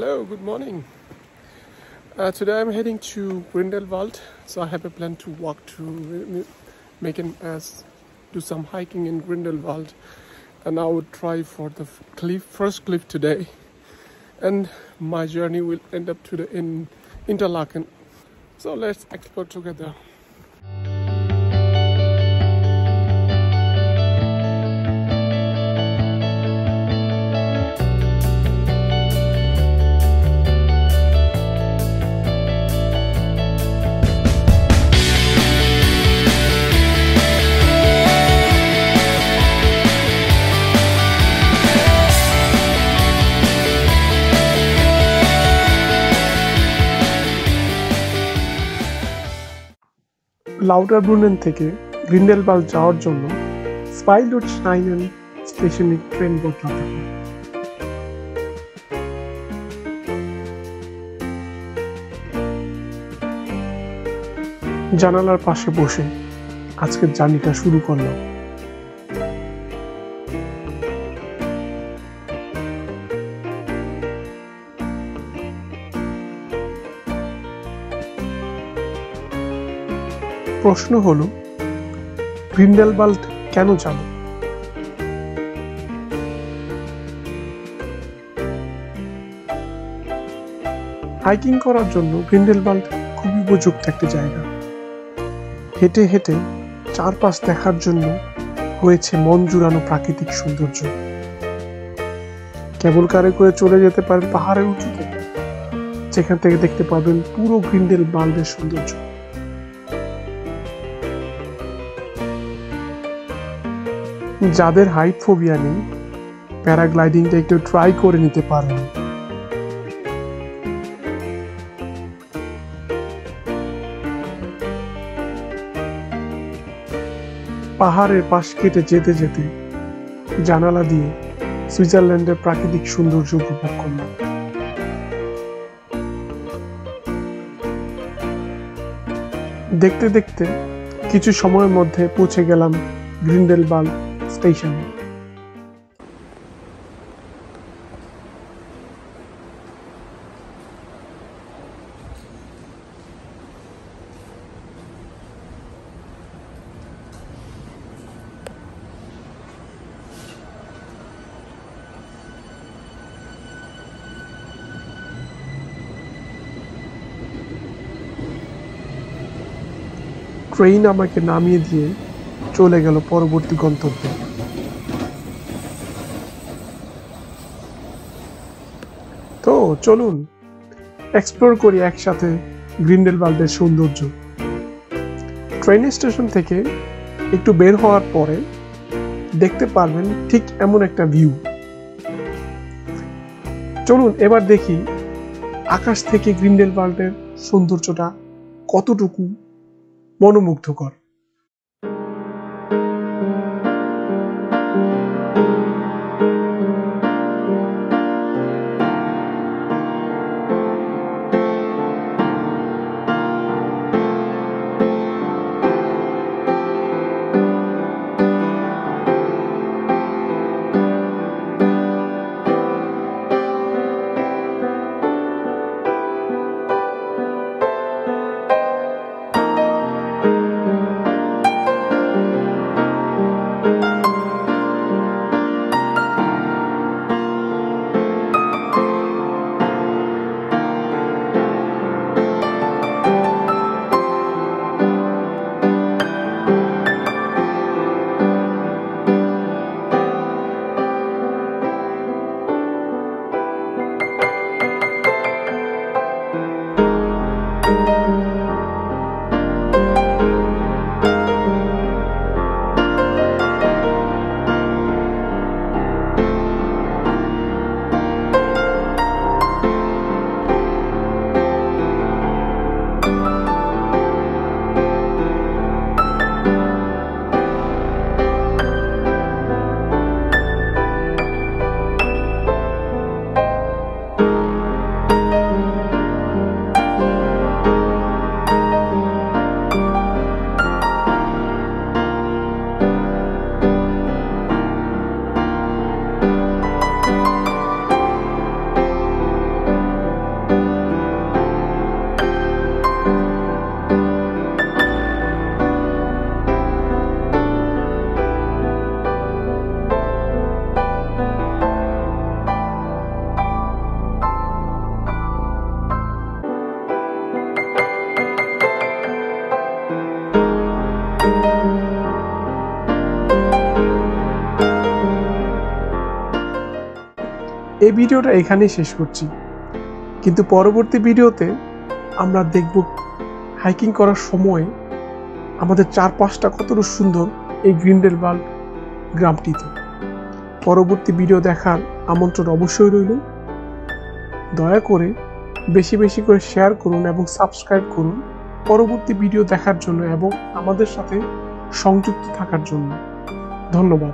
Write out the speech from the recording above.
Hello, good morning. Today I'm heading to Grindelwald, so I have a plan to walk to do some hiking in Grindelwald, and I would try for the first cliff today, and my journey will end up in Interlaken. So let's explore together. লাউটারব্রুনেন থেকে গ্রিন্ডেলওয়াল্ড যাওয়ার জন্য স্পাইলুটশাইনেন স্টেশনে train বদলাতে হয়। জানালার পাশে বসে আজকের জার্নিটা শুরু করলাম। প্রশ্ন হলো, গ্রিন্ডেলওয়াল্ড কেন যাব? হাইকিং করার জন্য গ্রিন্ডেলওয়াল্ড খুবই উপযুক্ত একটি জায়গা। হেঁটে হেঁটে চারপাশ দেখার জন্য রয়েছে মন জুড়ানো প্রাকৃতিক সৌন্দর্য। কেবল কারে করে চলে যেতে পারেন পাহাড়ের উঁচুতে, যেখান থেকে দেখতে পাবেন পুরো গ্রিন্ডেলওয়াল্ডের সৌন্দর্য। যাদের হাইট ফোবিয়া নেই, প্যারাগ্লাইডিংটা একটু ট্রাই করে নিতে পারেন। পাহাড়ের পাশ কেটে যেতে যেতে জানালা দিয়ে সুইজারল্যান্ডের প্রাকৃতিক সৌন্দর্য উপভোগ করলাম। দেখতে দেখতে কিছু সময়ের মধ্যে পৌঁছে গেলাম গ্রিন্ডেলওয়াল্ড স্টেশনে। ট্রেন আমাকে নামিয়ে দিয়ে চলে গেল পরবর্তী গন্তব্যে। তো চলুন এক্সপ্লোর করি একসাথে গ্রিন্ডেলওয়াল্ডের সৌন্দর্য। ট্রেন স্টেশন থেকে একটু বের হওয়ার পরে দেখতে পারবেন ঠিক এমন একটা ভিউ। চলুন এবার দেখি আকাশ থেকে গ্রিন্ডেলওয়াল্ডের সৌন্দর্যটা কতটুকু মনোমুগ্ধকর। এই ভিডিওটা এখানেই শেষ করছি, কিন্তু পরবর্তী ভিডিওতে আমরা দেখব হাইকিং করার সময় আমাদের চারপাশটা কতটা সুন্দর এই গ্রিন্ডেলওয়াল্ড গ্রামটিতে। পরবর্তী ভিডিও দেখার আমন্ত্রণ অবশ্যই রইল। দয়া করে বেশি বেশি করে শেয়ার করুন এবং সাবস্ক্রাইব করুন পরবর্তী ভিডিও দেখার জন্য এবং আমাদের সাথে সংযুক্ত থাকার জন্য। ধন্যবাদ।